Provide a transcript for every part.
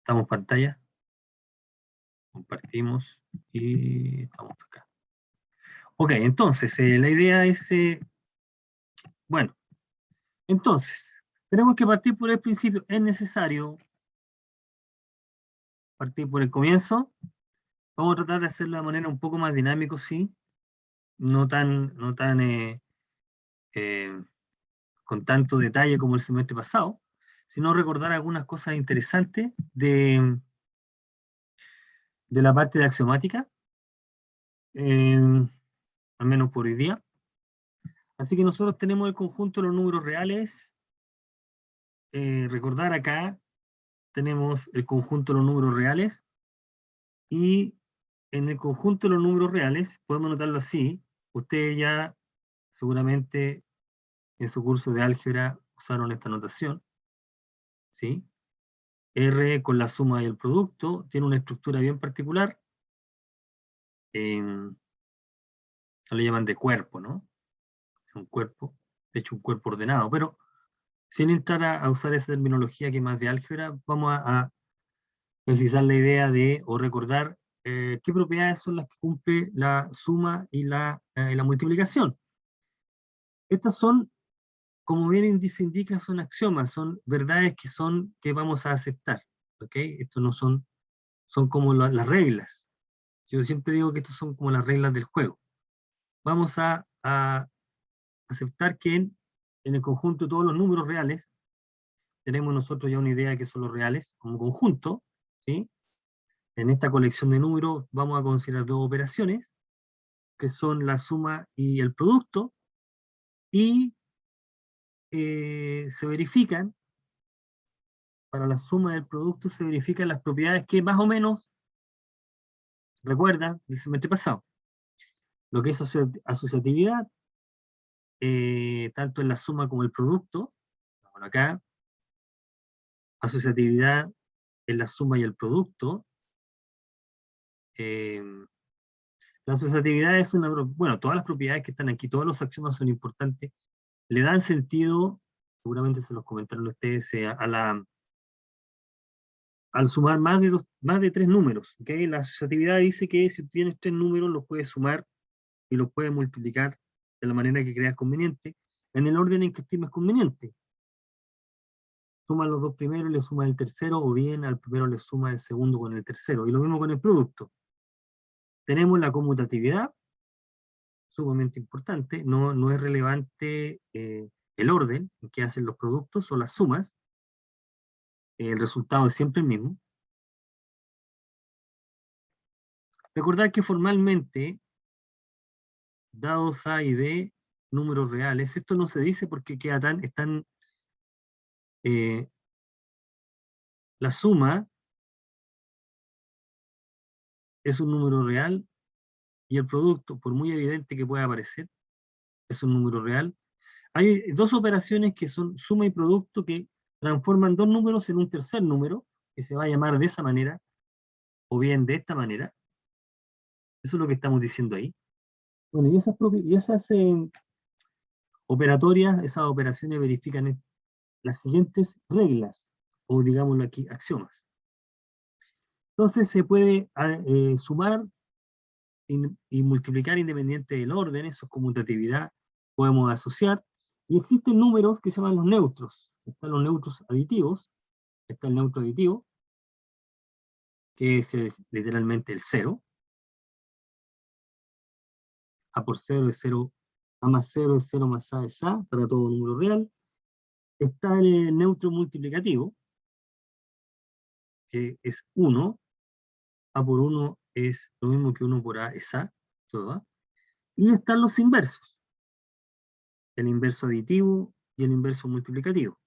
Compartamos pantalla. Compartimos y estamos acá. Ok, entonces, la idea es, bueno, entonces, tenemos que partir por el principio. Es necesario partir por el comienzo. Vamos a tratar de hacerlo de manera un poco más dinámico, sí. No tan eh, con tanto detalle como el semestre pasado, sino recordar algunas cosas interesantes de la parte de axiomática, al menos por hoy día. Así que nosotros tenemos el conjunto de los números reales. Recordar acá, tenemos el conjunto de los números reales, y en el conjunto de los números reales, podemos notarlo así, ustedes ya seguramente en su curso de álgebra usaron esta notación, ¿sí? R con la suma y el producto tiene una estructura bien particular, le llaman de cuerpo, ¿no? Un cuerpo, de hecho un cuerpo ordenado, pero sin entrar a usar esa terminología que es más de álgebra, vamos a precisar la idea de, o recordar, qué propiedades son las que cumple la suma y la multiplicación. Estas son, como bien índice indica, son axiomas, son verdades que vamos a aceptar, ¿ok? Estos no son como las reglas. Yo siempre digo que estos son como las reglas del juego. Vamos a aceptar que en el conjunto de todos los números reales, tenemos nosotros ya una idea de que son los reales como conjunto, ¿sí? En esta colección de números vamos a considerar dos operaciones, que son la suma y el producto, y se verifican, para la suma del producto se verifican las propiedades que más o menos recuerdan del semestre pasado. Lo que es asociatividad, tanto en la suma como el producto, bueno, acá, asociatividad en la suma y el producto. La asociatividad es bueno, todas las propiedades que están aquí, todos los axiomas son importantes, le dan sentido, seguramente se los comentaron ustedes, al sumar más de tres números, ¿okay? La asociatividad dice que si tienes tres números, los puedes sumar y los puedes multiplicar de la manera que creas conveniente, en el orden en que estimes conveniente. Suma los dos primeros y le suma el tercero, o bien al primero le suma el segundo con el tercero, y lo mismo con el producto. Tenemos la conmutatividad, sumamente importante, no es relevante el orden en que hacen los productos o las sumas, el resultado es siempre el mismo. Recordar que formalmente, dados A y B, números reales, esto no se dice porque la suma es un número real, y el producto, por muy evidente que pueda parecer, es un número real. Hay dos operaciones que son suma y producto que transforman dos números en un tercer número, que se va a llamar de esa manera, o bien de esta manera. Eso es lo que estamos diciendo ahí. Bueno, y esas operatorias, esas operaciones verifican las siguientes reglas, o digámoslo aquí, axiomas. Entonces se puede sumar y multiplicar independiente del orden, eso es conmutatividad, podemos asociar, y existen números que se llaman los neutros. Están los neutros aditivos, está el neutro aditivo, que es literalmente el cero. A por cero es cero, A más cero es cero más A es A, para todo número real. Está el neutro multiplicativo, que es 1, A por 1 es lo mismo que 1 por A es A, todo A. Y están los inversos, el inverso aditivo y el inverso multiplicativo.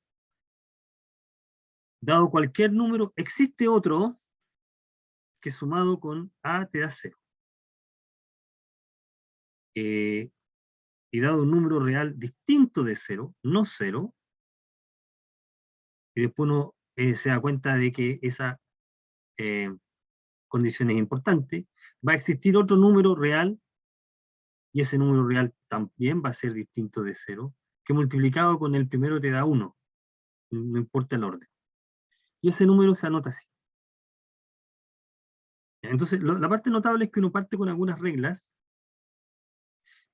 Dado cualquier número, existe otro que sumado con A te da 0. Y dado un número real distinto de 0, no 0, y después uno se da cuenta de que esa condición es importante, va a existir otro número real, y ese número real también va a ser distinto de 0, que multiplicado con el primero te da 1, no importa el orden. Y ese número se anota así. Entonces, la parte notable es que uno parte con algunas reglas,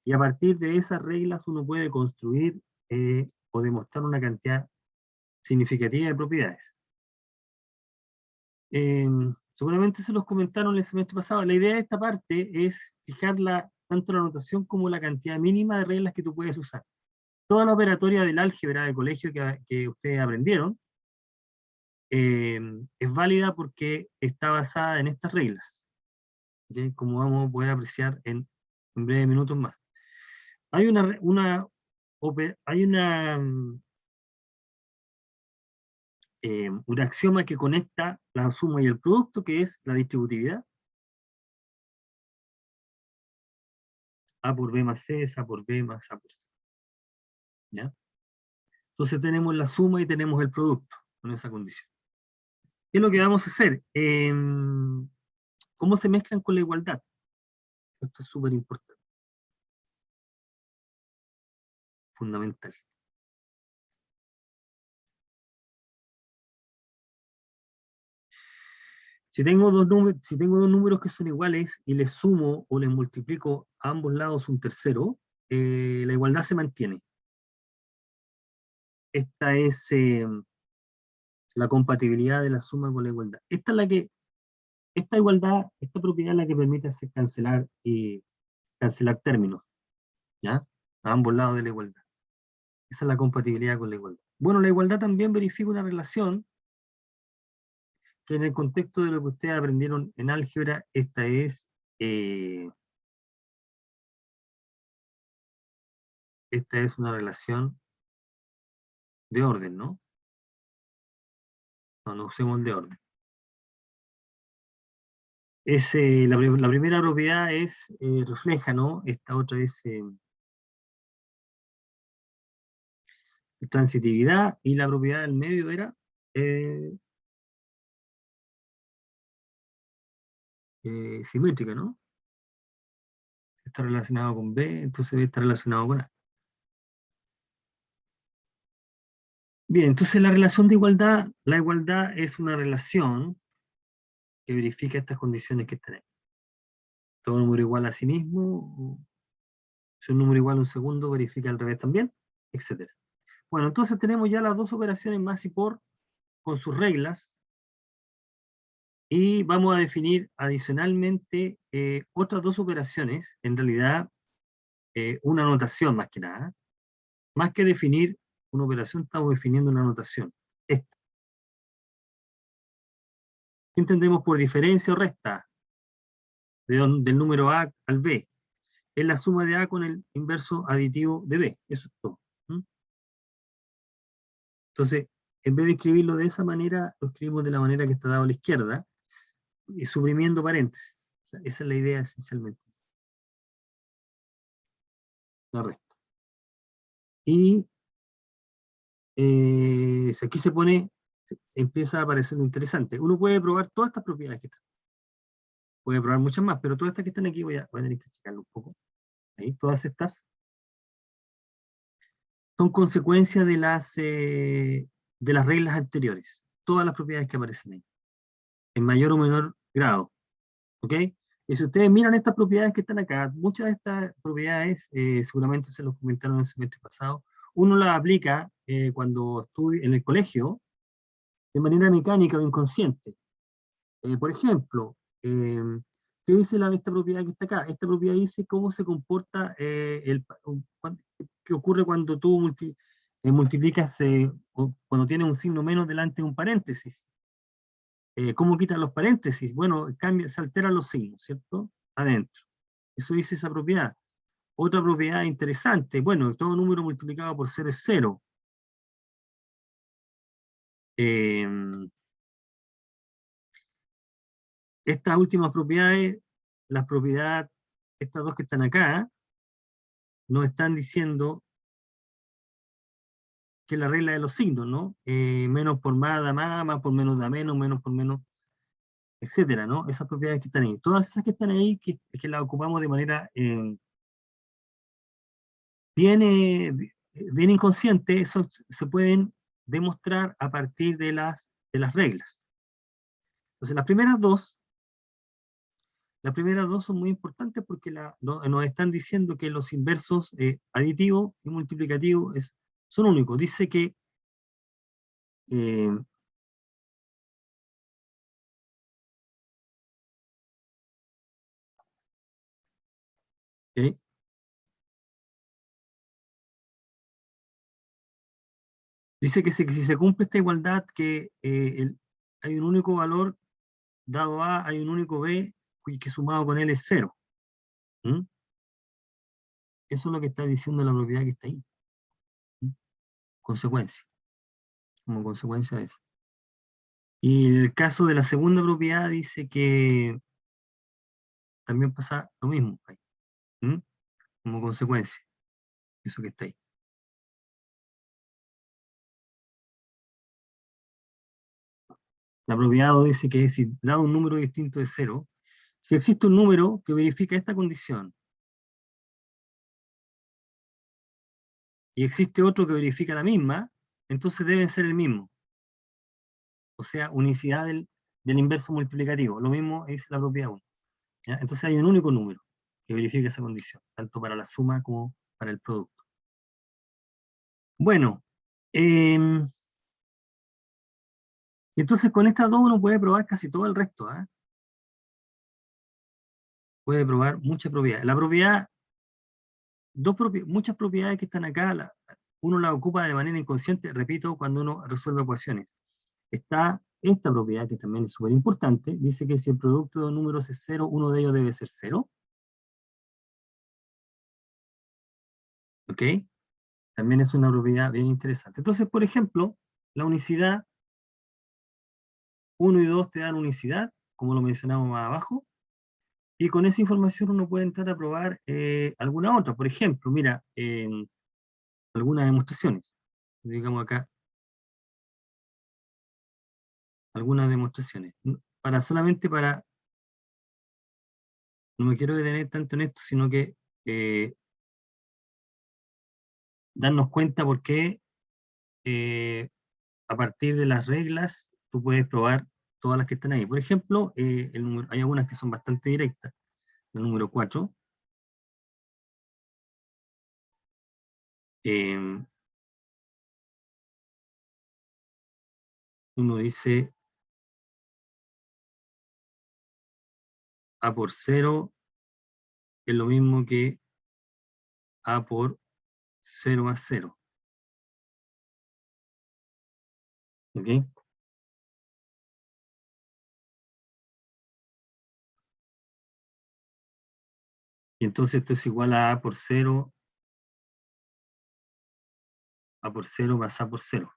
y a partir de esas reglas uno puede construir o demostrar una cantidad significativa de propiedades. Seguramente se los comentaron el semestre pasado. La idea de esta parte es fijar tanto la notación como la cantidad mínima de reglas que tú puedes usar. Toda la operatoria del álgebra de colegio que ustedes aprendieron es válida porque está basada en estas reglas, ¿okay? Como vamos a poder apreciar en breves minutos más. Hay un axioma que conecta la suma y el producto, que es la distributividad. A por B más C es A por B más A por C. ¿Ya? Entonces tenemos la suma y tenemos el producto con esa condición. ¿Qué es lo que vamos a hacer? ¿Cómo se mezclan con la igualdad? Esto es súper importante. Fundamental. Si tengo dos números que son iguales y les sumo o les multiplico a ambos lados un tercero, la igualdad se mantiene. Esta es la compatibilidad de la suma con la igualdad. Esta igualdad, esta propiedad es la que permite hacer cancelar términos, ¿ya? A ambos lados de la igualdad. Esa es la compatibilidad con la igualdad. Bueno, la igualdad también verifica una relación que en el contexto de lo que ustedes aprendieron en álgebra, esta es una relación de orden, ¿no? No usemos el de orden. La primera propiedad refleja, ¿no? Esta otra es transitividad, y la propiedad del medio era simétrica, ¿no? Está relacionado con B, entonces B está relacionado con A. Bien, entonces la relación de igualdad, la igualdad es una relación que verifica estas condiciones que tenemos. Todo número igual a sí mismo, si un número igual a un segundo, verifica al revés también, etc. Bueno, entonces tenemos ya las dos operaciones más y por con sus reglas, y vamos a definir adicionalmente otras dos operaciones, en realidad una notación más que nada. Más que definir una operación, estamos definiendo una notación. Esta. ¿Qué entendemos por diferencia o resta? Del número A al B. Es la suma de A con el inverso aditivo de B. Eso es todo. Entonces, en vez de escribirlo de esa manera, lo escribimos de la manera que está dado a la izquierda, y suprimiendo paréntesis. Esa es la idea esencialmente. La resta. Y aquí empieza a aparecer lo interesante. Uno puede probar todas estas propiedades que están. Puede probar muchas más, pero todas estas que están aquí voy a tener que checarlo un poco. Ahí, todas estas son consecuencias de las reglas anteriores. Todas las propiedades que aparecen ahí. En mayor o menor grado. ¿Ok? Y si ustedes miran estas propiedades que están acá, muchas de estas propiedades, seguramente se los comentaron en el semestre pasado, uno las aplica cuando estudia en el colegio, de manera mecánica o inconsciente. Por ejemplo, ¿qué dice esta propiedad que está acá? Esta propiedad dice cómo se comporta qué ocurre cuando tú multiplicas, cuando tienes un signo menos delante de un paréntesis. ¿Cómo quitan los paréntesis? Bueno, se alteran los signos, ¿cierto? Adentro. Eso dice esa propiedad. Otra propiedad interesante, bueno, todo número multiplicado por 0 es 0. Estas últimas propiedades, estas dos que están acá, nos están diciendo que la regla de los signos, ¿no? Menos por más da más por menos da menos por menos, etcétera, ¿no? Esas propiedades que están ahí. Todas esas que están ahí, que las ocupamos de manera bien inconsciente, eso se pueden demostrar a partir de las reglas. Entonces, las primeras dos las primeras dos son muy importantes porque nos están diciendo que los inversos aditivo y multiplicativo son únicos. Dice que eh, ¿ok? Dice que si se cumple esta igualdad, que hay un único valor dado A, hay un único B, que sumado con él es cero. ¿Mm? Eso es lo que está diciendo la propiedad que está ahí. ¿Mm? Consecuencia, como consecuencia de eso. Y en el caso de la segunda propiedad dice que también pasa lo mismo, ahí. ¿Mm? Como consecuencia, eso que está ahí. La propiedad 2 dice que si dado un número distinto de cero, si existe un número que verifica esta condición y existe otro que verifica la misma, entonces deben ser el mismo. O sea, unicidad del inverso multiplicativo. Lo mismo es la propiedad 1. ¿Ya? Entonces hay un único número que verifica esa condición, tanto para la suma como para el producto. Bueno, entonces con estas dos uno puede probar casi todo el resto. Puede probar muchas propiedades. La propiedad, muchas propiedades que están acá, uno las ocupa de manera inconsciente, repito, cuando uno resuelve ecuaciones. Está esta propiedad que también es súper importante, dice que si el producto de dos números es cero, uno de ellos debe ser cero. ¿Ok? También es una propiedad bien interesante. Entonces, por ejemplo, la unicidad 1 y 2 te dan unicidad, como lo mencionamos más abajo, y con esa información uno puede entrar a probar alguna otra. Por ejemplo, mira, en algunas demostraciones, digamos acá, algunas demostraciones. Solamente para, no me quiero detener tanto en esto, sino que eh, darnos cuenta por qué eh, a partir de las reglas tú puedes probar todas las que están ahí. Por ejemplo, hay algunas que son bastante directas. El número 4, uno dice A por cero es lo mismo que A por 0 más 0. ¿Ok? Y entonces esto es igual a por 0, A por 0 más A por 0.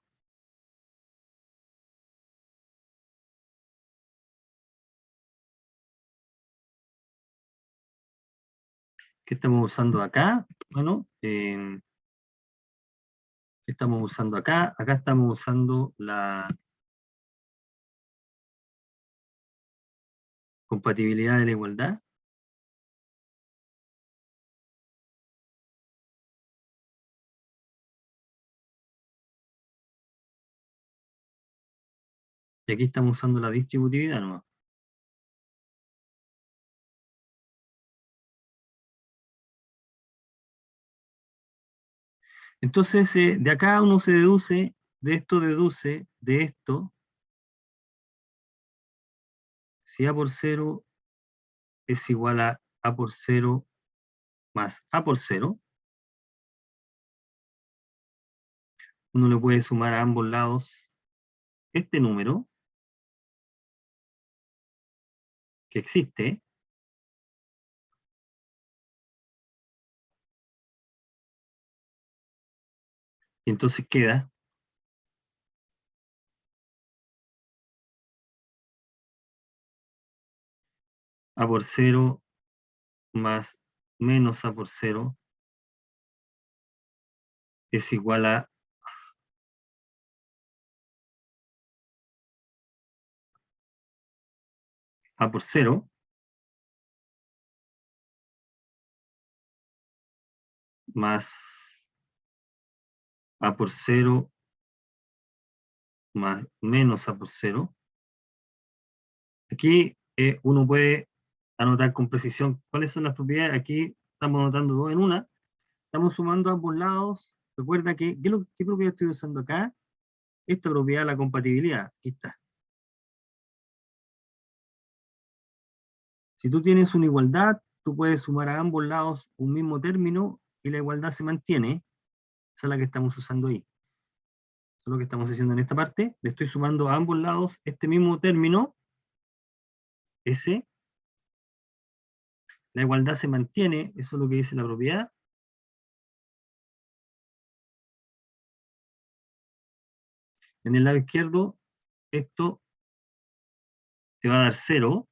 ¿Qué estamos usando acá? Bueno, ¿qué estamos usando acá? Acá estamos usando la compatibilidad de la igualdad. Y aquí estamos usando la distributividad nomás. Entonces, de acá uno se deduce, de esto, si A por 0 es igual a A por 0 más A por 0, uno le puede sumar a ambos lados este número que existe, y entonces queda A por 0 más menos A por 0 es igual a A por 0 más A por 0 más menos A por 0. Aquí uno puede anotar con precisión cuáles son las propiedades. Aquí estamos anotando dos en una. Estamos sumando a ambos lados. Recuerda que, ¿qué propiedad estoy usando acá? Esta propiedad, la compatibilidad. Aquí está. Si tú tienes una igualdad, tú puedes sumar a ambos lados un mismo término y la igualdad se mantiene. Esa es la que estamos usando ahí. Eso es lo que estamos haciendo en esta parte. Le estoy sumando a ambos lados este mismo término, S. La igualdad se mantiene, eso es lo que dice la propiedad. En el lado izquierdo, esto te va a dar 0,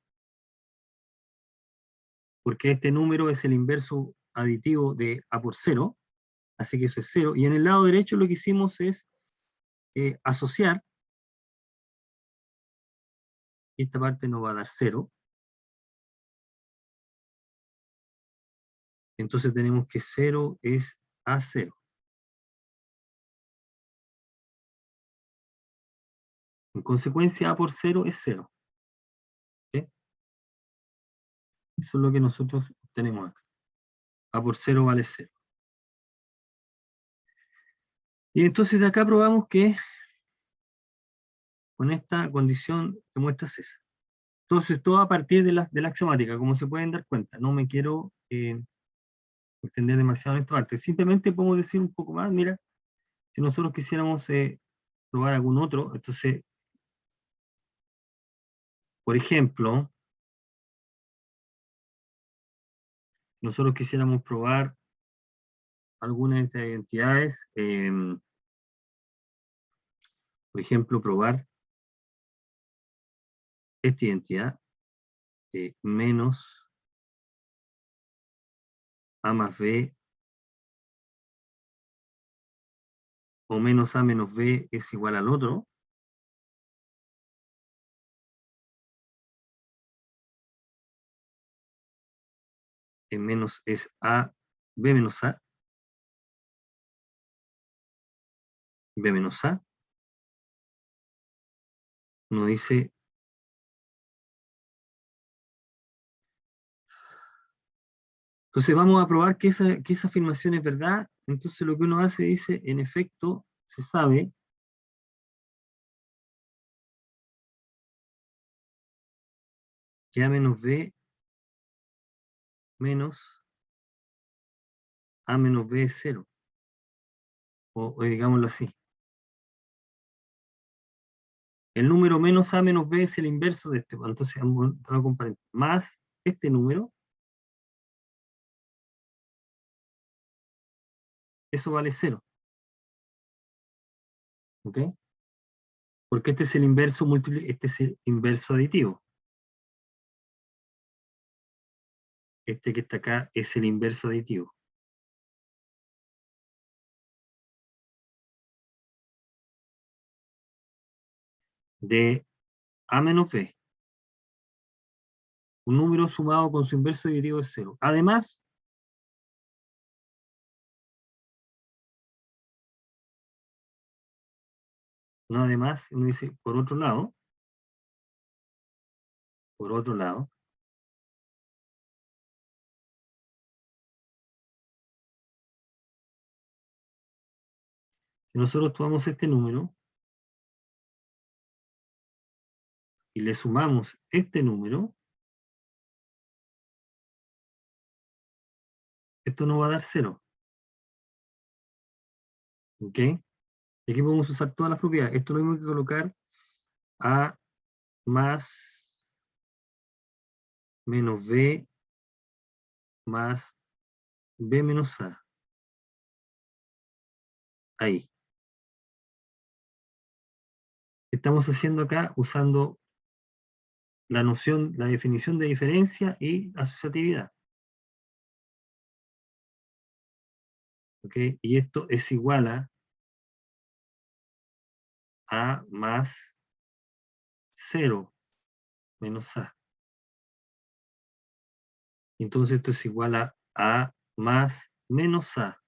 porque este número es el inverso aditivo de A por 0, así que eso es 0. Y en el lado derecho lo que hicimos es asociar, y esta parte nos va a dar 0. Entonces tenemos que 0 es A0. En consecuencia, A por 0 es 0. ¿Sí? Eso es lo que nosotros tenemos acá. A por 0 vale 0. Y entonces de acá probamos que con esta condición que muestras esa. Entonces todo a partir de la axiomática, como se pueden dar cuenta. No me quiero extender demasiado en esta parte. Simplemente podemos decir un poco más, mira, si nosotros quisiéramos probar algún otro, entonces, por ejemplo, nosotros quisiéramos probar alguna de estas identidades, por ejemplo, probar esta identidad, menos A más B o menos A menos B es igual al otro, menos es A, B menos A, B menos A, uno dice, entonces vamos a probar que esa afirmación es verdad, entonces lo que uno hace dice, en efecto, se sabe que A menos B menos A menos B es 0, o digámoslo así. El número menos A menos B es el inverso de este, entonces vamos a comparar más este número, eso vale 0, ¿ok? Porque este es el inverso múltiple, este es el inverso aditivo. Este que está acá es el inverso aditivo. De A menos B. Un número sumado con su inverso aditivo es 0. Además, no además, uno dice, por otro lado, si nosotros tomamos este número y le sumamos este número, esto nos va a dar 0. ¿Ok? Y aquí podemos usar todas las propiedades. Esto lo mismo que colocar A más menos B más B menos A. Ahí. Estamos haciendo acá usando la noción, la definición de diferencia y asociatividad. ¿Ok? Y esto es igual a A más 0 menos A. Entonces esto es igual a A más menos A.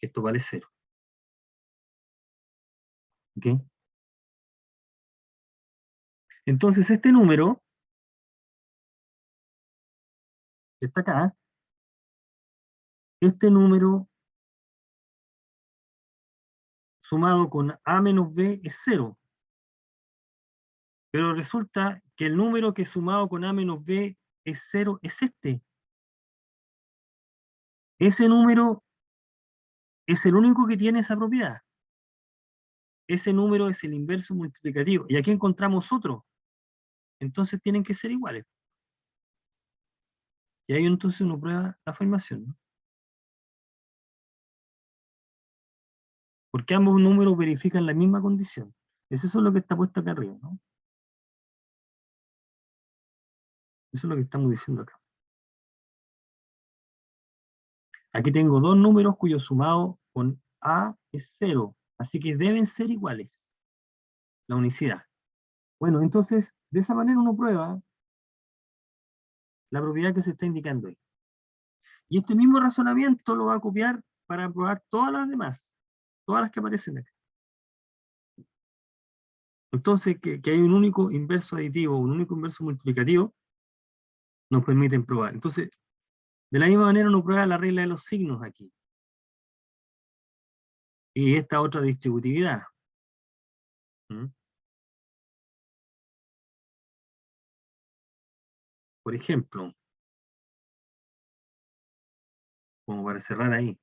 Esto vale 0. ¿Ok? Entonces este número que está acá, este número sumado con A menos B es 0. Pero resulta que el número que sumado con A menos B es 0 es este. Ese número es el único que tiene esa propiedad. Ese número es el inverso multiplicativo. Y aquí encontramos otro. Entonces tienen que ser iguales. Y ahí entonces uno prueba la afirmación, ¿no? Porque ambos números verifican la misma condición. Eso es lo que está puesto acá arriba, ¿no? Eso es lo que estamos diciendo acá. Aquí tengo dos números cuyo sumado con A es 0. Así que deben ser iguales. La unicidad. Bueno, entonces, de esa manera uno prueba la propiedad que se está indicando ahí. Y este mismo razonamiento lo va a copiar para probar todas las demás. Todas las que aparecen acá. Entonces, que hay un único inverso aditivo, un único inverso multiplicativo, nos permiten probar. Entonces, de la misma manera uno prueba la regla de los signos aquí. Y esta otra distributividad. ¿Mm? Por ejemplo, como para cerrar ahí,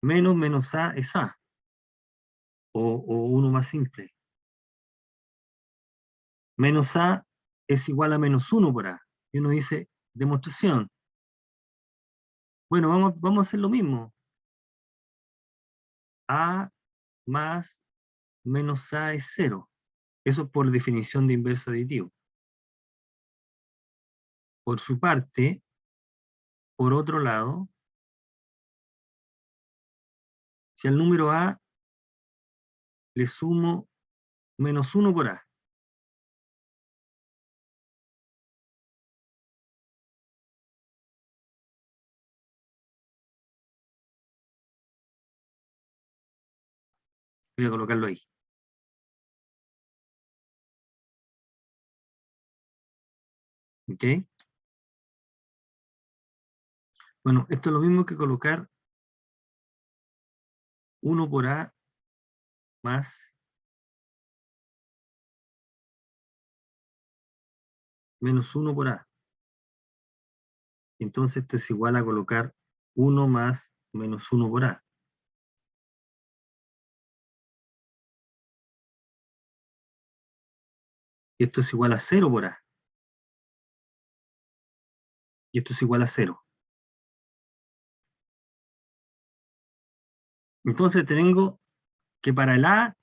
menos A es A, o uno más simple. Menos A es igual a menos 1 por A. Y uno dice, demostración. Bueno, vamos a hacer lo mismo. A más menos A es 0. Eso por definición de inverso aditivo. Por su parte, por otro lado, si al número A le sumo menos 1 por A, voy a colocarlo ahí. ¿Ok? Bueno, esto es lo mismo que colocar 1 por A más menos 1 por A. Entonces esto es igual a colocar 1 más menos 1 por A. Y esto es igual a 0 por A. Y esto es igual a 0. Entonces tengo que para el A,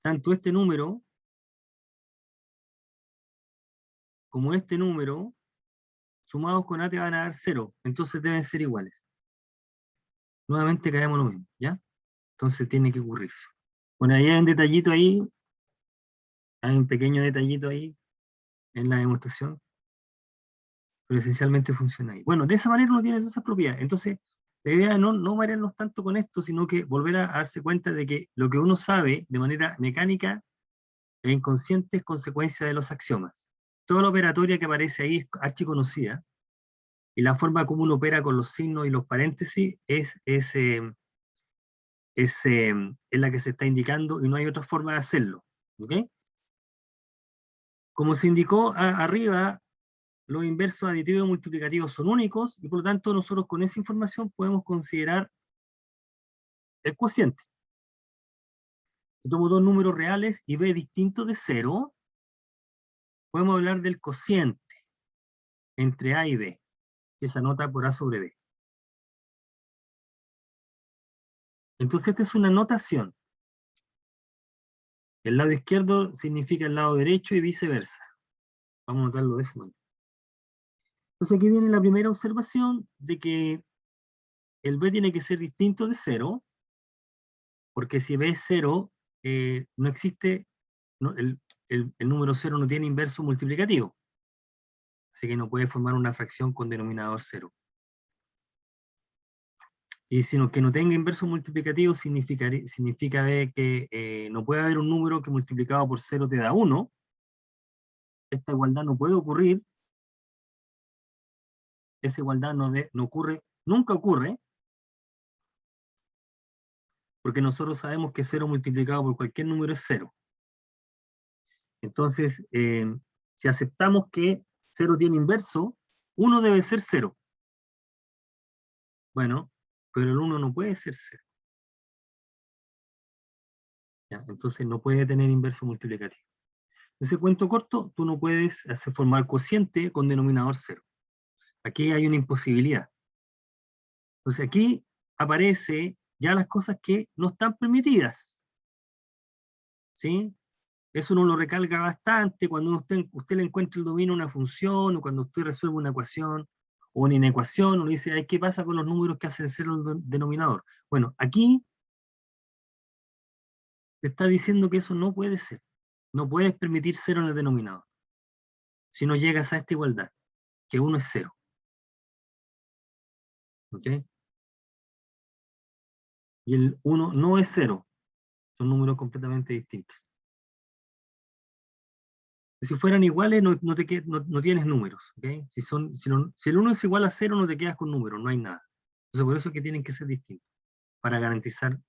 tanto este número como este número, sumados con A te van a dar 0. Entonces deben ser iguales. Nuevamente caemos lo mismo, ¿ya? Entonces tiene que ocurrirse. Bueno, ahí hay un detallito ahí, hay un pequeño detallito ahí en la demostración, pero esencialmente funciona ahí. Bueno, de esa manera uno tiene todas esas propiedades. Entonces, la idea es no marearnos tanto con esto, sino que volver a darse cuenta de que lo que uno sabe de manera mecánica e inconsciente es consecuencia de los axiomas. Toda la operatoria que aparece ahí es archiconocida, y la forma como uno opera con los signos y los paréntesis es la que se está indicando y no hay otra forma de hacerlo. ¿Ok? Como se indicó arriba, los inversos aditivos y multiplicativos son únicos y por lo tanto nosotros con esa información podemos considerar el cociente. Si tomo dos números reales y b distinto de 0, podemos hablar del cociente entre a y b, que se anota por a sobre b. Entonces esta es una notación. El lado izquierdo significa el lado derecho y viceversa. Vamos a notarlo de esa manera. Entonces aquí viene la primera observación de que el b tiene que ser distinto de 0, porque si b es 0, no existe, no, el número 0 no tiene inverso multiplicativo, así que no puede formar una fracción con denominador 0. Y sino que no tenga inverso multiplicativo significa que no puede haber un número que multiplicado por 0 te da 1, esta igualdad no puede ocurrir, esa igualdad no ocurre, nunca ocurre, porque nosotros sabemos que 0 multiplicado por cualquier número es 0. Entonces, si aceptamos que 0 tiene inverso, 1 debe ser 0. Bueno, pero el 1 no puede ser 0. ¿Ya? Entonces no puede tener inverso multiplicativo. Ese cuento corto, tú no puedes hacer formar cociente con denominador 0. Aquí hay una imposibilidad. Entonces aquí aparece ya las cosas que no están permitidas. ¿Sí? Eso uno lo recalca bastante cuando usted le encuentra el dominio a una función, o cuando usted resuelve una ecuación o una inecuación, uno dice, ay, ¿qué pasa con los números que hacen cero en el denominador? Bueno, aquí te está diciendo que eso no puede ser. No puedes permitir cero en el denominador. Si no llegas a esta igualdad, que 1 es 0. ¿Ok? Y el 1 no es 0. Son números completamente distintos. Si fueran iguales, no tienes números. ¿Okay? Si el 1 es igual a 0, no te quedas con números, no hay nada. Entonces, por eso es que tienen que ser distintos, para garantizar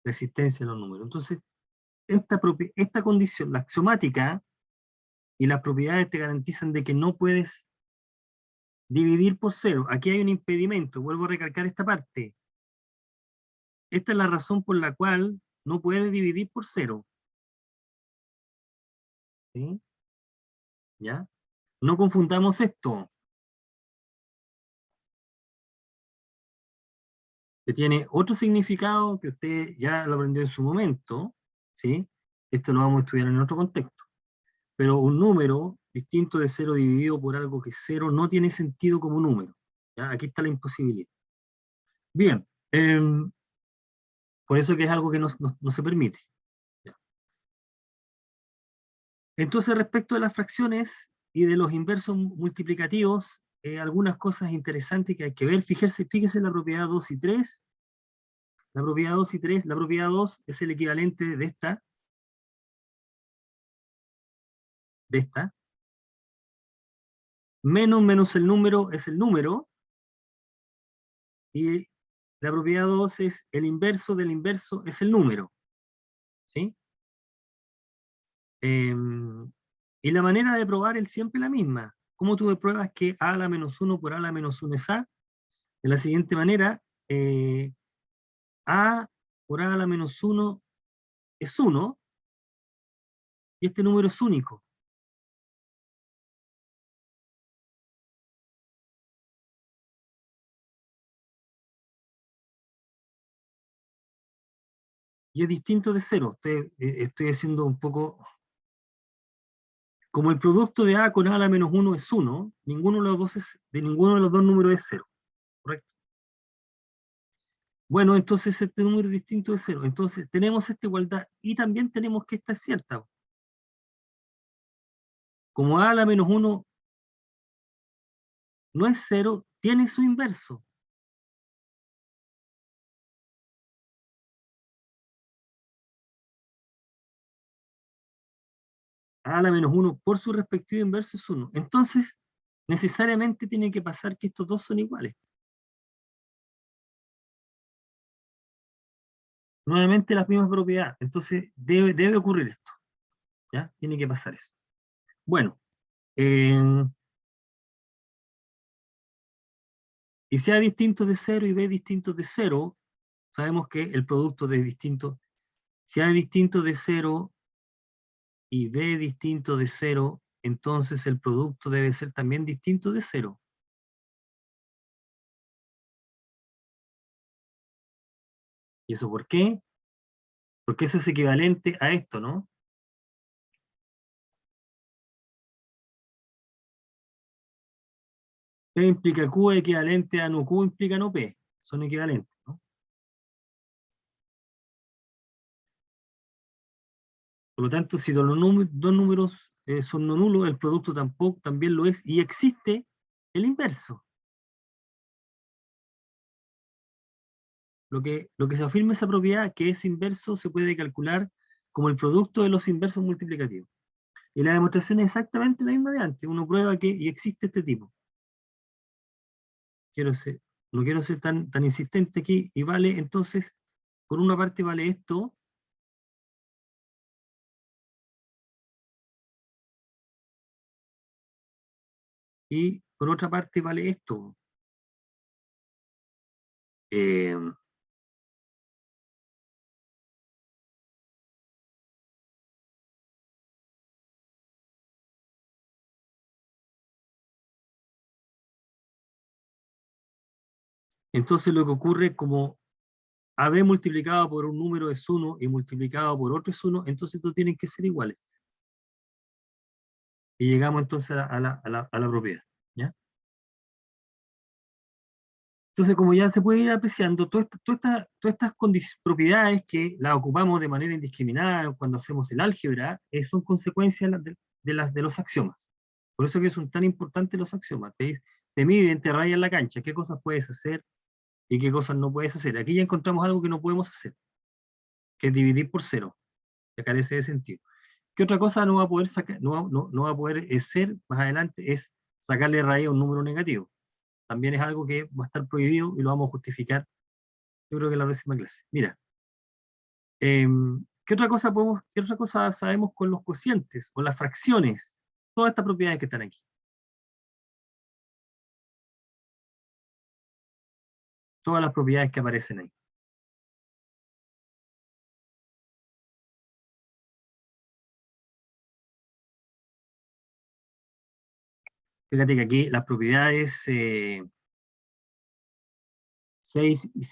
la existencia de los números. Entonces, esta condición, la axiomática y las propiedades te garantizan de que no puedes dividir por 0. Aquí hay un impedimento, vuelvo a recalcar esta parte. Esta es la razón por la cual no puedes dividir por 0. ¿Sí? ¿Ya? No confundamos esto, que tiene otro significado que usted ya lo aprendió en su momento, ¿sí? Esto lo vamos a estudiar en otro contexto. Pero un número distinto de 0 dividido por algo que es 0 no tiene sentido como número. ¿Ya? Aquí está la imposibilidad. Bien, por eso que es algo que no se permite. ¿Ya? Entonces, respecto de las fracciones y de los inversos multiplicativos, algunas cosas interesantes que hay que ver. Fíjese en la propiedad 2 y 3. La propiedad 2 y 3, la propiedad 2 es el equivalente de esta. Menos el número es el número, y la propiedad 2 es el inverso del inverso es el número. ¿Sí? Y la manera de probar es siempre la misma. ¿Cómo tú pruebas que a la menos 1 por a la menos 1 es a? De la siguiente manera, a por a la menos 1 es 1, y este número es único. Y es distinto de 0. Estoy haciendo un poco... Como el producto de a con a la menos 1 es 1, de ninguno de los dos números es 0. ¿Correcto? Bueno, entonces este número es distinto de 0. Entonces tenemos esta igualdad y también tenemos que esta es cierta. Como a la menos 1 no es 0, tiene su inverso. A la menos 1 por su respectivo inverso es 1. Entonces, necesariamente tiene que pasar que estos dos son iguales. Nuevamente las mismas propiedades. Entonces, debe ocurrir esto. ¿Ya? Tiene que pasar eso. Bueno, y si A distinto de 0 y B distinto de 0, sabemos que el producto de distinto, si A es distinto de 0 y B distinto de 0, entonces el producto debe ser también distinto de 0. ¿Y eso por qué? Porque eso es equivalente a esto, ¿no? P implica Q equivalente a no Q implica no P. Son equivalentes, ¿no? Por lo tanto, si dos números son no nulos, el producto tampoco también lo es, y existe el inverso. Lo que se afirma esa propiedad, que es inverso, se puede calcular como el producto de los inversos multiplicativos. Y la demostración es exactamente la misma de antes. Uno prueba que y existe este tipo. Quiero ser, no quiero ser tan insistente aquí. Y vale, entonces, por una parte vale esto, y por otra parte vale esto. Eh, entonces lo que ocurre como AB multiplicado por un número es 1 y multiplicado por otro es 1, entonces estos tienen que ser iguales. Y llegamos entonces a la propiedad. ¿Ya? Entonces, como ya se puede ir apreciando, todas estas propiedades que las ocupamos de manera indiscriminada cuando hacemos el álgebra, son consecuencias de los axiomas. Por eso que son tan importantes los axiomas. Te miden, te rayan la cancha, qué cosas puedes hacer y qué cosas no puedes hacer. Aquí ya encontramos algo que no podemos hacer, que es dividir por cero, que carece de sentido. ¿Qué otra cosa no va a poder sacar, no va a poder ser más adelante? Es sacarle raíz a un número negativo. También es algo que va a estar prohibido y lo vamos a justificar, yo creo que en la próxima clase. Mira, qué otra cosa sabemos con los cocientes, con las fracciones? Todas estas propiedades que están aquí. Todas las propiedades que aparecen ahí. Fíjate que aquí las propiedades 6,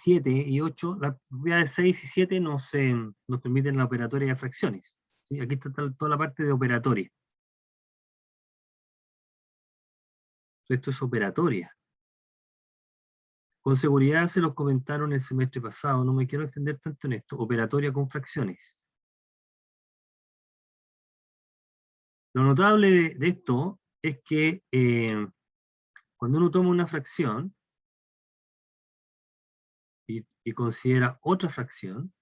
7 y 8, las propiedades 6 y 7 nos permiten la operatoria de fracciones. ¿Sí? Aquí está toda la parte de operatoria. Esto es operatoria. Con seguridad se los comentaron el semestre pasado, no me quiero extender tanto en esto. Operatoria con fracciones. Lo notable de esto es que cuando uno toma una fracción y considera otra fracción,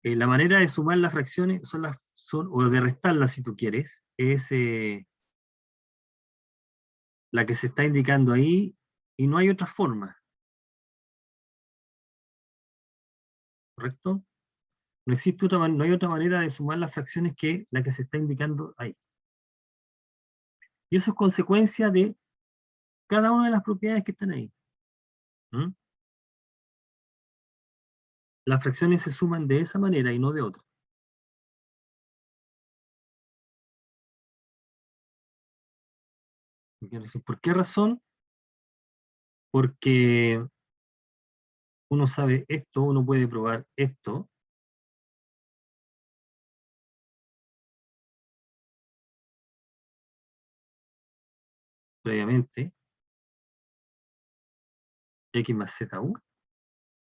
la manera de sumar las fracciones o de restarlas si tú quieres, es la que se está indicando ahí y no hay otra forma, ¿correcto? No existe no hay otra manera de sumar las fracciones que la que se está indicando ahí. Y eso es consecuencia de cada una de las propiedades que están ahí. ¿Mm? Las fracciones se suman de esa manera y no de otra. ¿Por qué razón? Porque uno sabe esto, uno puede probar esto, previamente, x más zu.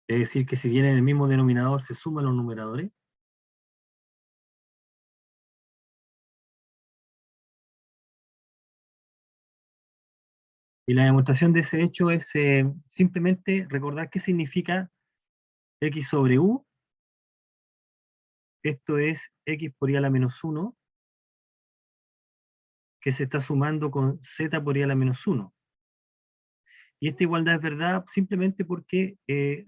Es decir, que si tienen el mismo denominador, se suman los numeradores. Y la demostración de ese hecho es simplemente recordar qué significa x sobre u. Esto es x por i a la menos 1, que se está sumando con z por i a la menos 1. Y esta igualdad es verdad simplemente porque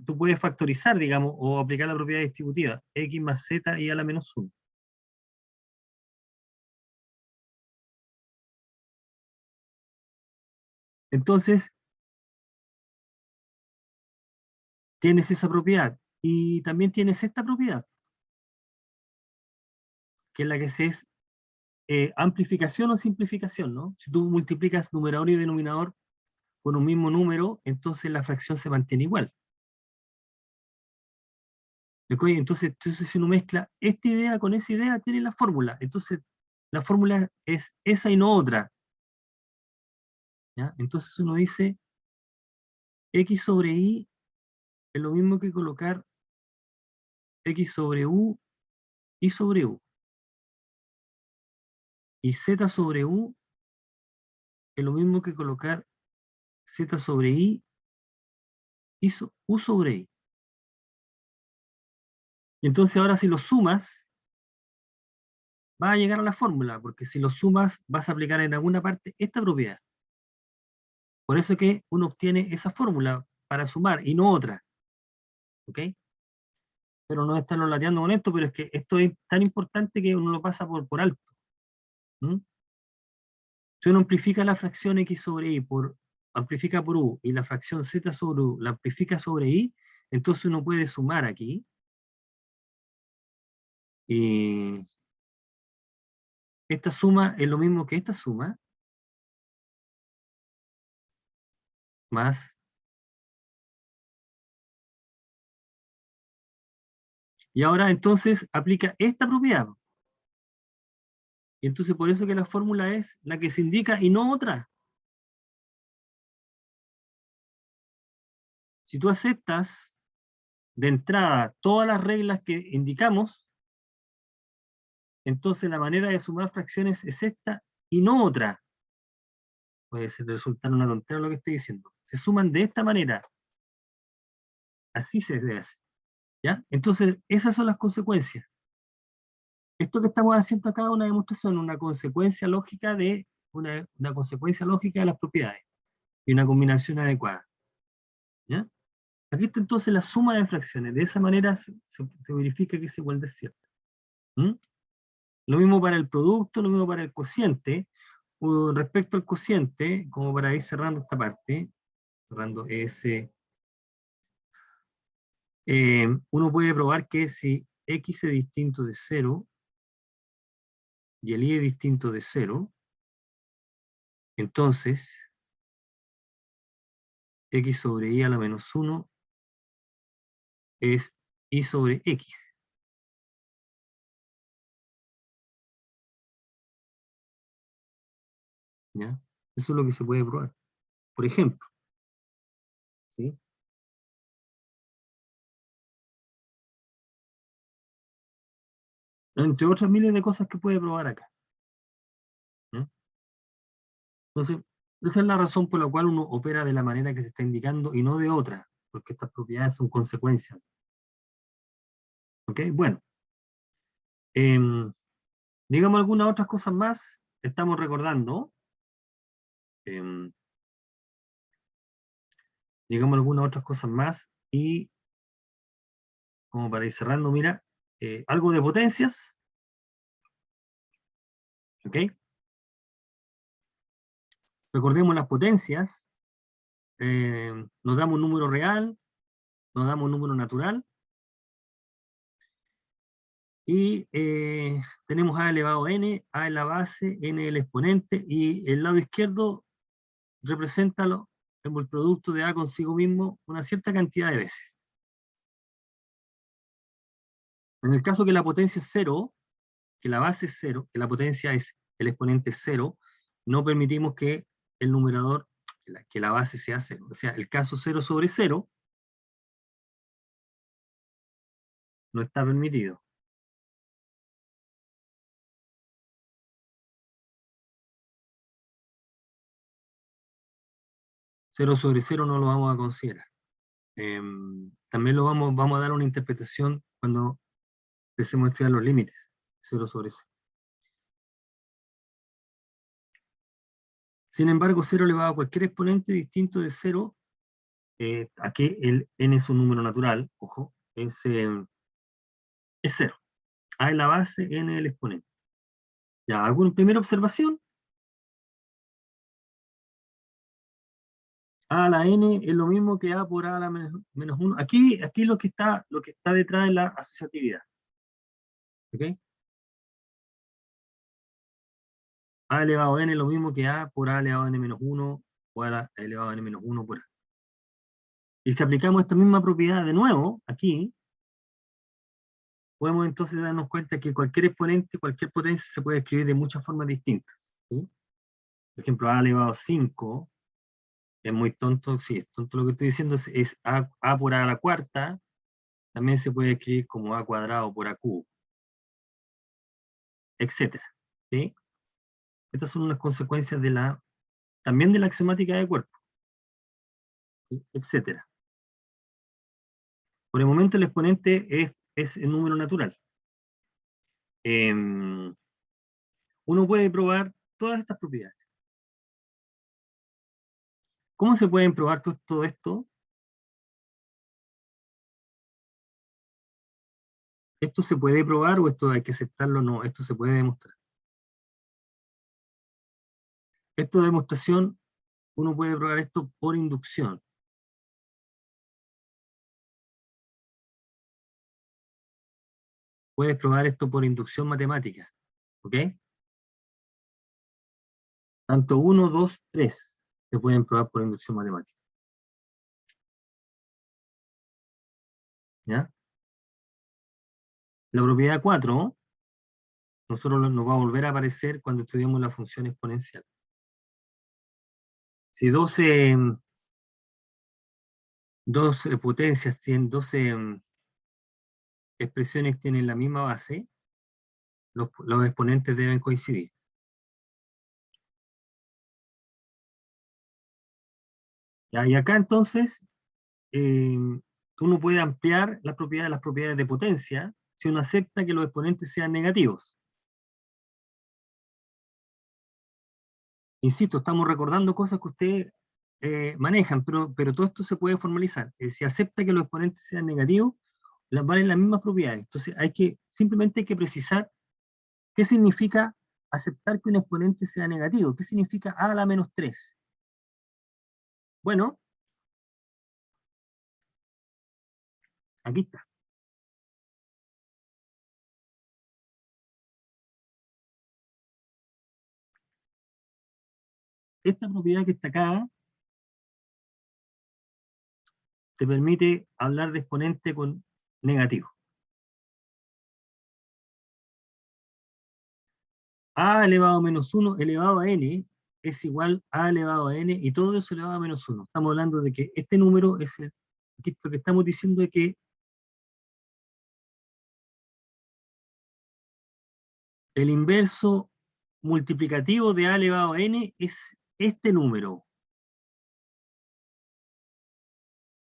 tú puedes factorizar, digamos, o aplicar la propiedad distributiva, x más z i a la menos 1. Entonces, tienes esa propiedad. Y también tienes esta propiedad, que es la que es amplificación o simplificación, ¿no? Si tú multiplicas numerador y denominador con un mismo número, entonces la fracción se mantiene igual. Entonces, si uno mezcla esta idea con esa idea, tiene la fórmula. Entonces, la fórmula es esa y no otra. ¿Ya? Entonces uno dice, x sobre y es lo mismo que colocar x sobre u y sobre u. Y z sobre u es lo mismo que colocar z sobre i y u sobre i. Y entonces ahora si lo sumas, va a llegar a la fórmula, porque si lo sumas vas a aplicar en alguna parte esta propiedad. Por eso que uno obtiene esa fórmula para sumar y no otra. ¿Ok? Pero no estarlo lateando con esto, pero es que esto es tan importante que uno lo pasa por alto. ¿Mm? Si uno amplifica la fracción x sobre y amplifica por u, y la fracción z sobre u la amplifica sobre i, entonces uno puede sumar aquí. Y esta suma es lo mismo que esta suma, más. Y ahora entonces aplica esta propiedad. Y entonces por eso que la fórmula es la que se indica y no otra. Si tú aceptas de entrada todas las reglas que indicamos, entonces la manera de sumar fracciones es esta y no otra. Puede resultar una tontería lo que estoy diciendo. Se suman de esta manera. Así se debe hacer. ¿Ya? Entonces, esas son las consecuencias. Esto que estamos haciendo acá es una demostración, una consecuencia lógica de una consecuencia lógica de las propiedades y una combinación adecuada. ¿Ya? Aquí está entonces la suma de fracciones. De esa manera se verifica que esa igualdad es cierta. ¿Mm? Lo mismo para el producto, lo mismo para el cociente. Respecto al cociente, como para ir cerrando esta parte, cerrando ese, uno puede probar que si x es distinto de 0 y el y es distinto de 0, entonces x sobre y a la menos 1 es y sobre x. ¿Ya? Eso es lo que se puede probar. Por ejemplo, ¿sí? Entre otras miles de cosas que puede probar acá. ¿Ya? Entonces, esa es la razón por la cual uno opera de la manera que se está indicando y no de otra, porque estas propiedades son consecuencias. ¿Ok? Bueno, digamos algunas otras cosas más. Estamos recordando, em, digamos algunas otras cosas más, y como para ir cerrando, mira, algo de potencias, ¿ok? Recordemos las potencias, nos damos un número real, nos damos un número natural, y tenemos a elevado a n, a en la base, n el exponente, y el lado izquierdo representa como el producto de a consigo mismo una cierta cantidad de veces. En el caso que la potencia es cero, que la base es cero, que la potencia es el exponente cero, no permitimos que el numerador, que la base sea cero. O sea, el caso 0 sobre 0 no está permitido. 0 sobre 0 no lo vamos a considerar. También vamos a dar una interpretación cuando empecemos a estudiar los límites. 0 sobre 0. Sin embargo, 0 elevado a cualquier exponente distinto de 0, aquí el n es un número natural, ojo, es 0. A en la base, n el exponente. Ya, ¿alguna primera observación? A a la n es lo mismo que a por a la menos 1. Aquí lo que está detrás de la asociatividad. ¿Ok? A elevado a n es lo mismo que a por a elevado a n menos 1 o a la elevado a n menos 1 por a. Y si aplicamos esta misma propiedad de nuevo, aquí, podemos entonces darnos cuenta que cualquier exponente, cualquier potencia se puede escribir de muchas formas distintas. ¿Sí? Por ejemplo, a elevado a 5 es muy tonto, sí, es tonto lo que estoy diciendo, es a por a la cuarta, también se puede escribir como a cuadrado por a cubo, etcétera. ¿Sí? Estas son unas consecuencias también de la axiomática de cuerpo, ¿sí? Etcétera. Por el momento el exponente es el número natural. uno puede probar todas estas propiedades. ¿Cómo se pueden probar todo esto? ¿Esto se puede probar o esto hay que aceptarlo? No, esto se puede demostrar. Esto de demostración, uno puede probar esto por inducción. Puedes probar esto por inducción matemática. ¿Ok? Tanto 1, 2, 3 se pueden probar por inducción matemática. ¿Ya? La propiedad 4, nosotros nos va a volver a aparecer cuando estudiemos la función exponencial. Si 12 potencias tienen 12 expresiones tienen la misma base, los exponentes deben coincidir. ¿Ya? Y acá entonces, uno puede ampliar las propiedades de potencia si uno acepta que los exponentes sean negativos. Insisto, estamos recordando cosas que ustedes manejan, pero todo esto se puede formalizar. Si acepta que los exponentes sean negativos, valen las mismas propiedades. Entonces simplemente hay que precisar qué significa aceptar que un exponente sea negativo. ¿Qué significa a a la menos 3? Bueno, aquí está. Esta propiedad que está acá te permite hablar de exponente con negativo. A elevado a menos 1 elevado a n es igual a elevado a n y todo eso elevado a menos 1. Estamos hablando de que este número es aquí lo que estamos diciendo es que el inverso multiplicativo de a elevado a n es este número.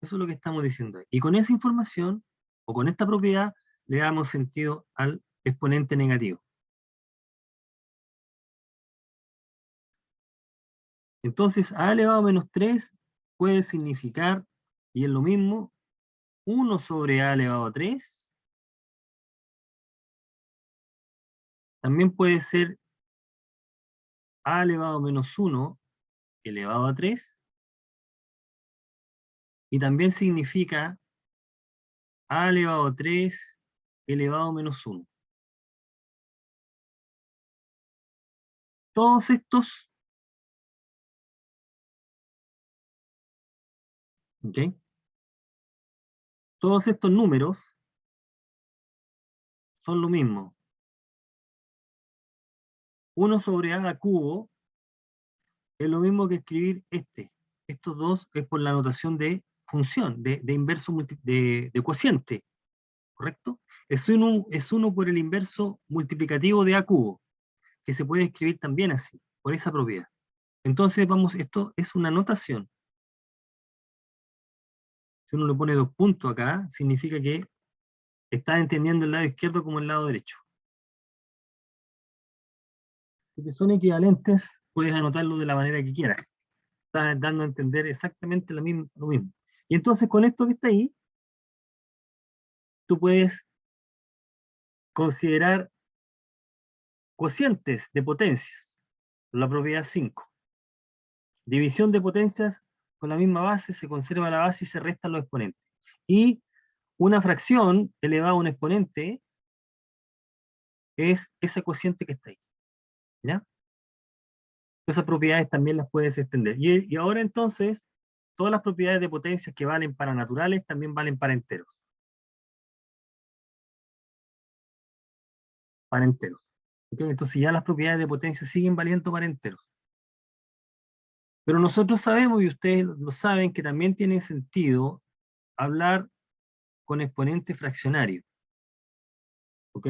Eso es lo que estamos diciendo ahí. Y con esa información, o con esta propiedad, le damos sentido al exponente negativo. Entonces, a elevado a menos 3 puede significar, y es lo mismo, 1 sobre a elevado a 3. También puede ser a elevado a menos 1 elevado a 3. Y también significa a elevado a 3 elevado a menos 1. Todos estos, ¿ok? Todos estos números son lo mismo. 1 sobre a al cubo es lo mismo que escribir estos dos es por la notación de función, de inverso de cociente, ¿correcto? Es uno por el inverso multiplicativo de a cubo, que se puede escribir también así, por esa propiedad. Entonces, esto es una notación. Si uno le pone 2 puntos acá, significa que está entendiendo el lado izquierdo como el lado derecho. Si que son equivalentes, puedes anotarlo de la manera que quieras. Estás dando a entender exactamente lo mismo. Y entonces, con esto que está ahí, tú puedes considerar cocientes de potencias, la propiedad 5. División de potencias con la misma base, se conserva la base y se restan los exponentes. Y una fracción elevada a un exponente es ese cociente que está ahí. ¿Ya? Esas propiedades también las puedes extender. Y ahora entonces, todas las propiedades de potencias que valen para naturales también valen para enteros. Para enteros. ¿Okay? Entonces ya las propiedades de potencia siguen valiendo para enteros. Pero nosotros sabemos, y ustedes lo saben, que también tiene sentido hablar con exponente fraccionario. ¿Ok?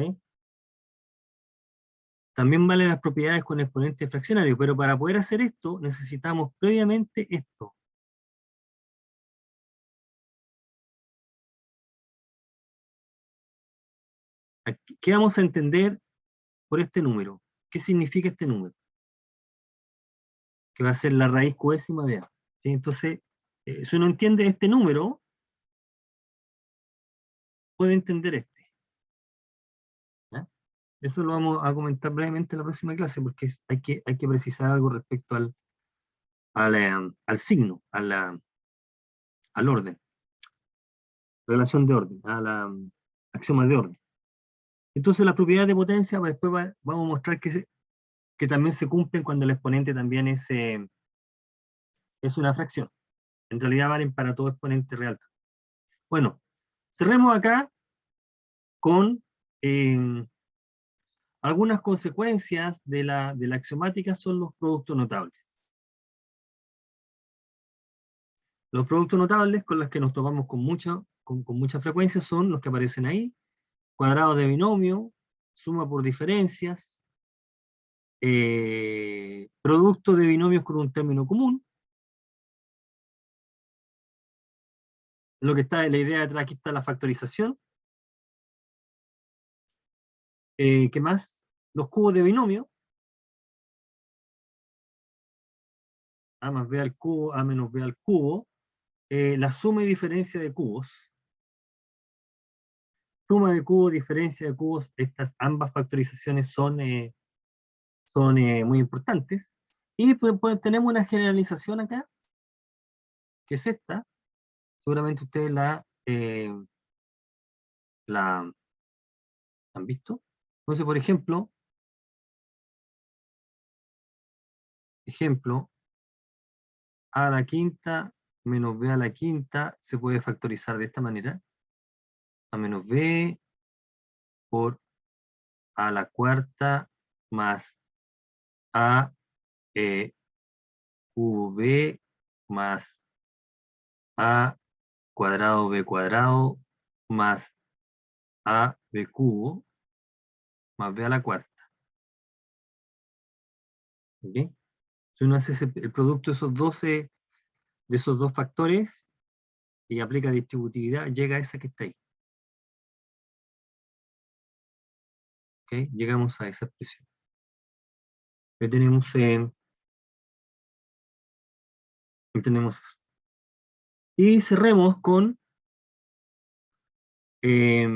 También valen las propiedades con exponente fraccionario, pero para poder hacer esto necesitamos previamente esto. ¿Qué vamos a entender por este número? ¿qué significa este número? Que va a ser la raíz cuésima de A. ¿Sí? Entonces, si uno entiende este número, puede entender este. ¿Ya? Eso lo vamos a comentar brevemente en la próxima clase, porque hay que precisar algo respecto al signo, al orden, relación de orden, a la axioma de orden. Entonces, las propiedades de potencia, pues, después vamos a mostrar que también se cumplen cuando el exponente también es una fracción. En realidad valen para todo exponente real. Bueno, cerremos acá con algunas consecuencias de la axiomática son los productos notables. Los productos notables con los que nos topamos con mucha frecuencia son los que aparecen ahí: cuadrado de binomio, suma por diferencias, producto de binomios con un término común. Lo que está, la idea detrás, aquí está la factorización. ¿Qué más? Los cubos de binomio. A más b al cubo, a menos b al cubo. La suma y diferencia de cubos. Suma de cubos, diferencia de cubos, estas ambas factorizaciones son muy importantes. Y pues tenemos una generalización acá, que es esta. Seguramente ustedes la han visto. Entonces, por ejemplo, a la quinta menos b a la quinta se puede factorizar de esta manera: a menos b por a la cuarta más a cubo b más a cuadrado b cuadrado más a b cubo más b a la cuarta. ¿Okay? Si uno hace el producto de esos dos factores y aplica distributividad, llega a esa que está ahí. ¿Okay? Llegamos a esa expresión. Que tenemos eso. Y cerremos eh,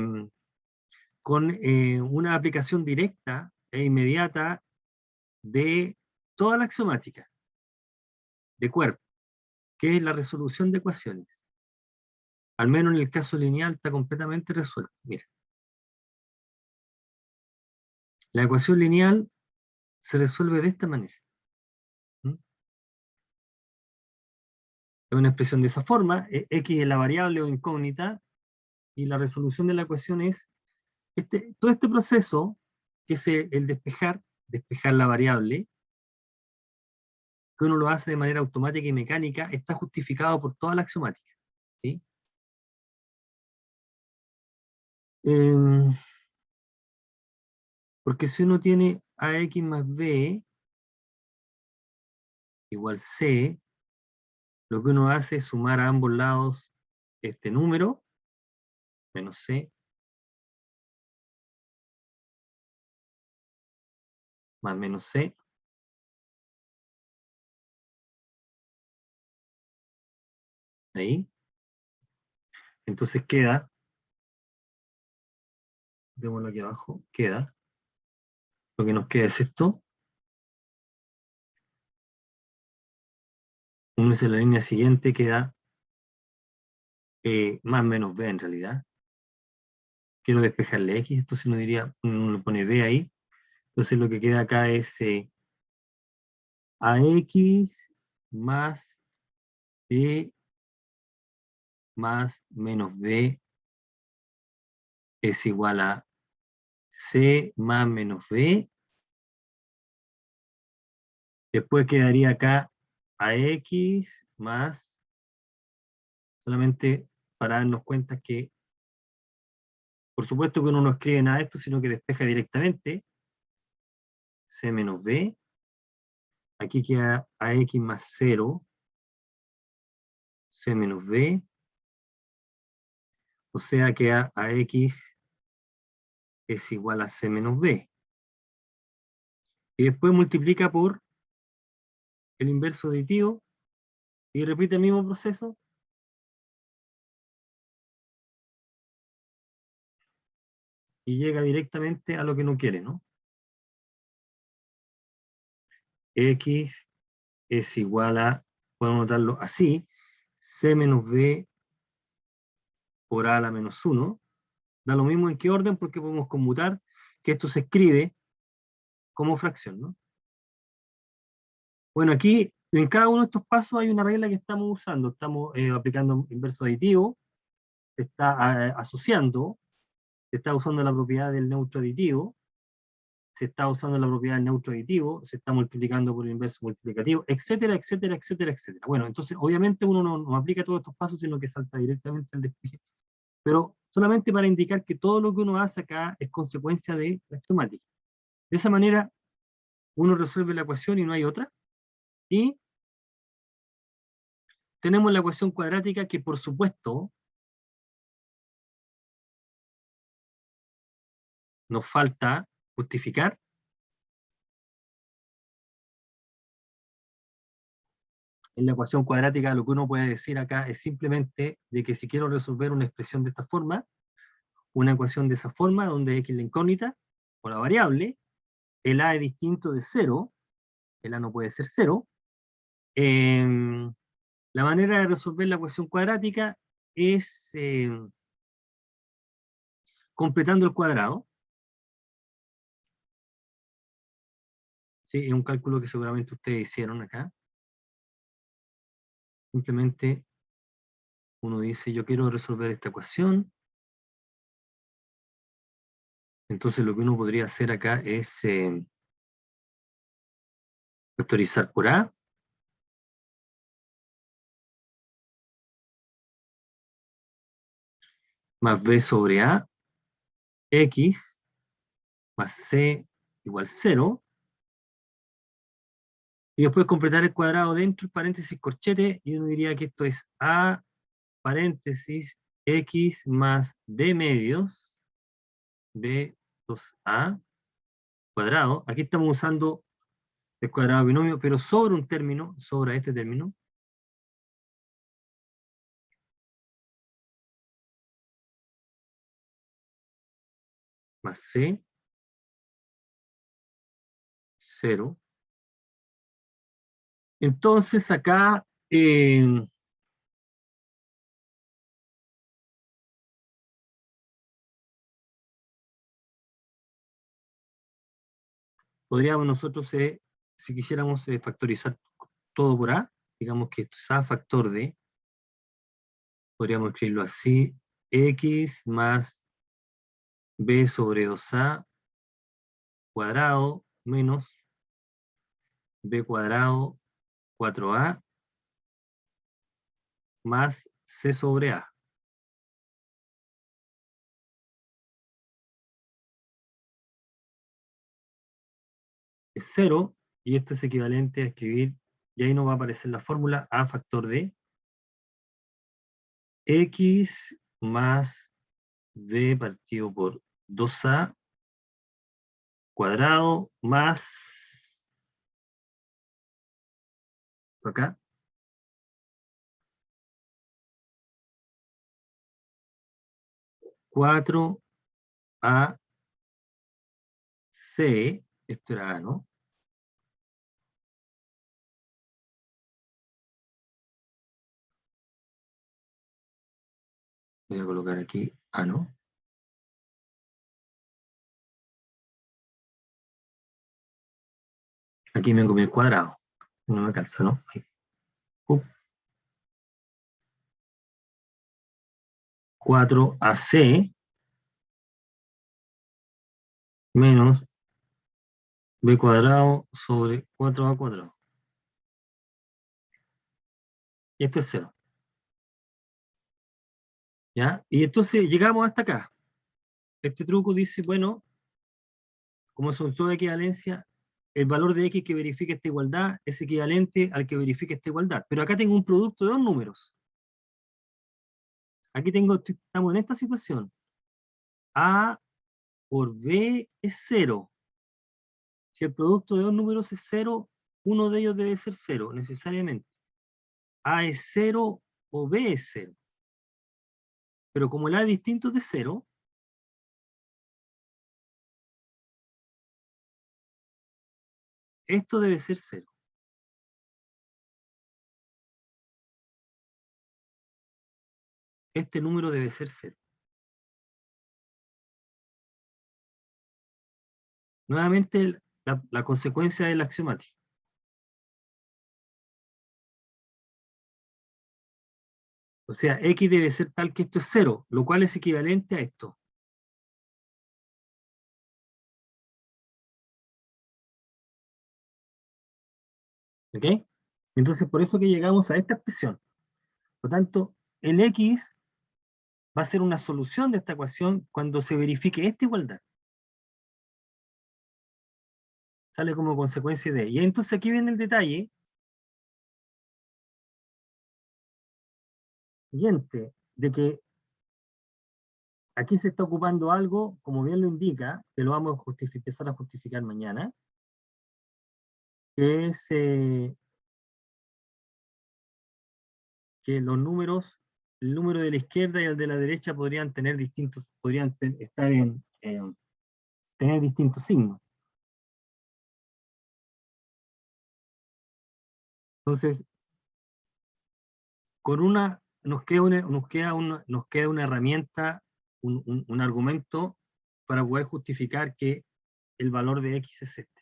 con una aplicación directa e inmediata de toda la axiomática de cuerpo, que es la resolución de ecuaciones. Al menos en el caso lineal está completamente resuelto. Mira, la ecuación lineal se resuelve de esta manera. ¿Mm? Es una expresión de esa forma: x es la variable o incógnita, y la resolución de la ecuación es todo este proceso, que es el despejar la variable, que uno lo hace de manera automática y mecánica, está justificado por toda la axiomática. ¿Sí? Porque si uno tiene ax más b igual c, lo que uno hace es sumar a ambos lados este número, menos c, más menos c, ahí. Entonces queda, démoslo aquí abajo, queda, lo que nos queda es esto. Uno dice la línea siguiente, queda más menos b en realidad. Quiero despejarle x, entonces uno diría, uno pone b ahí. Entonces lo que queda acá es ax más b más menos b es igual a c más menos b. Después quedaría acá ax más, solamente para darnos cuenta que, por supuesto que uno no escribe nada de esto, sino que despeja directamente, c menos b. Aquí queda ax más 0, c menos b. O sea que ax es igual a c menos b. y después multiplica por el inverso aditivo, y repite el mismo proceso, y llega directamente a lo que no quiere, ¿no? X es igual a, podemos notarlo así, C menos B por A a la menos 1. Da lo mismo en qué orden, porque podemos conmutar que esto se escribe como fracción, ¿no? Bueno, aquí en cada uno de estos pasos hay una regla que estamos usando. Estamos aplicando inverso aditivo, se está asociando, se está usando la propiedad del neutro aditivo, se está usando la propiedad del neutro aditivo, se está multiplicando por el inverso multiplicativo, etcétera, etcétera, etcétera, etcétera. Bueno, entonces obviamente uno no aplica todos estos pasos, sino que salta directamente al despeje. Pero solamente para indicar que todo lo que uno hace acá es consecuencia de la axiomática. De esa manera, uno resuelve la ecuación y no hay otra. Y tenemos la ecuación cuadrática que, por supuesto, nos falta justificar. En la ecuación cuadrática lo que uno puede decir acá es simplemente de que si quiero resolver una expresión de esta forma, una ecuación de esa forma, donde x es la incógnita o la variable, el a es distinto de 0, el a no puede ser 0, la manera de resolver la ecuación cuadrática es completando el cuadrado. ¿Sí? Es un cálculo que seguramente ustedes hicieron acá. Simplemente uno dice, yo quiero resolver esta ecuación. Entonces lo que uno podría hacer acá es factorizar por A, más B sobre A, X, más C igual 0, y después completar el cuadrado dentro del paréntesis corchete, y uno diría que esto es A, paréntesis, X más B medios, B 2A, cuadrado. Aquí estamos usando el cuadrado binomio, pero sobre un término, sobre este término, más C, 0. Entonces acá podríamos nosotros, si quisiéramos factorizar todo por A, digamos que esto es A factor de, podríamos escribirlo así, X más B sobre 2A cuadrado menos B cuadrado 4A más C sobre A. Es 0, y esto es equivalente a escribir, y ahí nos va a aparecer la fórmula A factor de X más B partido por 2A cuadrado más, acá, 4AC, esto era A, ¿no? Voy a colocar aquí A, ¿no? Aquí me comí el cuadrado. No me calza, ¿no? Ahí. 4AC menos B cuadrado sobre 4A cuadrado. Y esto es 0. ¿Ya? Y entonces llegamos hasta acá. Este truco dice, bueno, como son toda equivalencia, el valor de X que verifica esta igualdad es equivalente al que verifica esta igualdad. Pero acá tengo un producto de dos números. Aquí estamos en esta situación. A por B es 0. Si el producto de dos números es 0, uno de ellos debe ser 0, necesariamente. A es 0 o B es 0. Pero como el A es distinto de 0, esto debe ser 0. Este número debe ser 0. Nuevamente, la consecuencia de la axiomática. O sea, X debe ser tal que esto es 0, lo cual es equivalente a esto. ¿Ok? Entonces, por eso que llegamos a esta expresión. Por lo tanto, el X va a ser una solución de esta ecuación cuando se verifique esta igualdad. Sale como consecuencia de. Y entonces aquí viene el detalle siguiente, de que aquí se está ocupando algo, como bien lo indica, que lo vamos a empezar a justificar mañana, que es que los números, el número de la izquierda y el de la derecha podrían tener distintos, estar tener distintos signos. Entonces, con una, nos queda una herramienta, un argumento para poder justificar que el valor de X es este.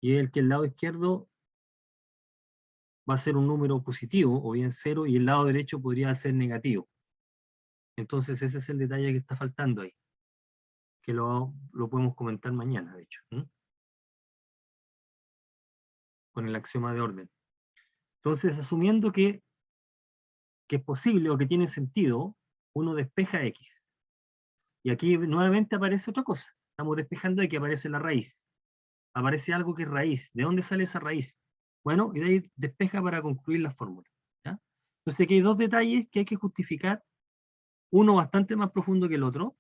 Y es el que el lado izquierdo va a ser un número positivo, o bien 0, y el lado derecho podría ser negativo. Entonces ese es el detalle que está faltando ahí, que lo podemos comentar mañana, de hecho, con el axioma de orden. Entonces, asumiendo que es posible o que tiene sentido, uno despeja X. Y aquí nuevamente aparece otra cosa. Estamos despejando y que aparece la raíz. Aparece algo que es raíz. ¿De dónde sale esa raíz? Bueno, y de ahí despeja para concluir la fórmula. ¿Ya? Entonces aquí hay dos detalles que hay que justificar, uno bastante más profundo que el otro,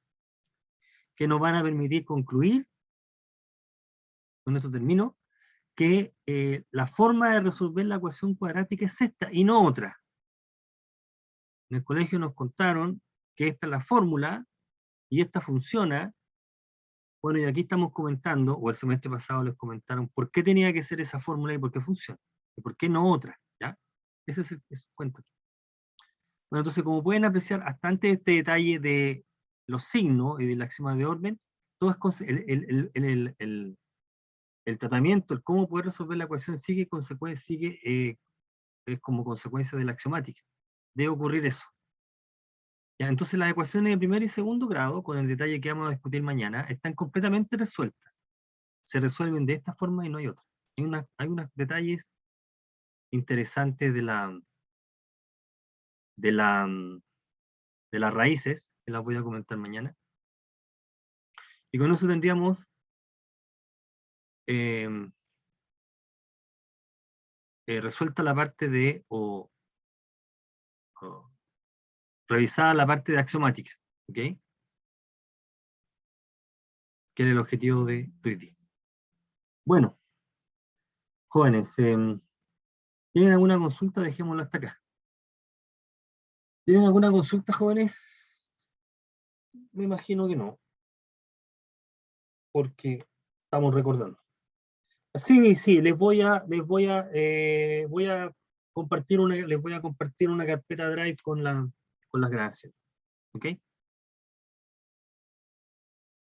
que nos van a permitir concluir, con esto termino, que la forma de resolver la ecuación cuadrática es esta y no otra. En el colegio nos contaron que esta es la fórmula y esta funciona. Bueno, y aquí estamos comentando, o el semestre pasado les comentaron, por qué tenía que ser esa fórmula y por qué funciona, y por qué no otra, ¿ya? Ese es el cuento. Bueno, entonces, como pueden apreciar, hasta antes de este detalle de los signos y del axioma de orden, todo es el tratamiento, el cómo poder resolver la ecuación sigue es como consecuencia de la axiomática. Debe ocurrir eso. Ya, entonces las ecuaciones de primer y segundo grado, con el detalle que vamos a discutir mañana, están completamente resueltas. Se resuelven de esta forma y no hay otra. Hay unos detalles interesantes de la, de las raíces, que las voy a comentar mañana. Y con eso tendríamos resuelta la parte de, o revisada la parte de axiomática, ¿ok? Que era el objetivo de hoy día. Bueno, jóvenes, ¿tienen alguna consulta? Dejémoslo hasta acá. ¿Tienen alguna consulta, jóvenes? Me imagino que no, porque estamos recordando. Sí, sí, voy a compartir les voy a compartir una carpeta Drive con las grabaciones, ¿ok?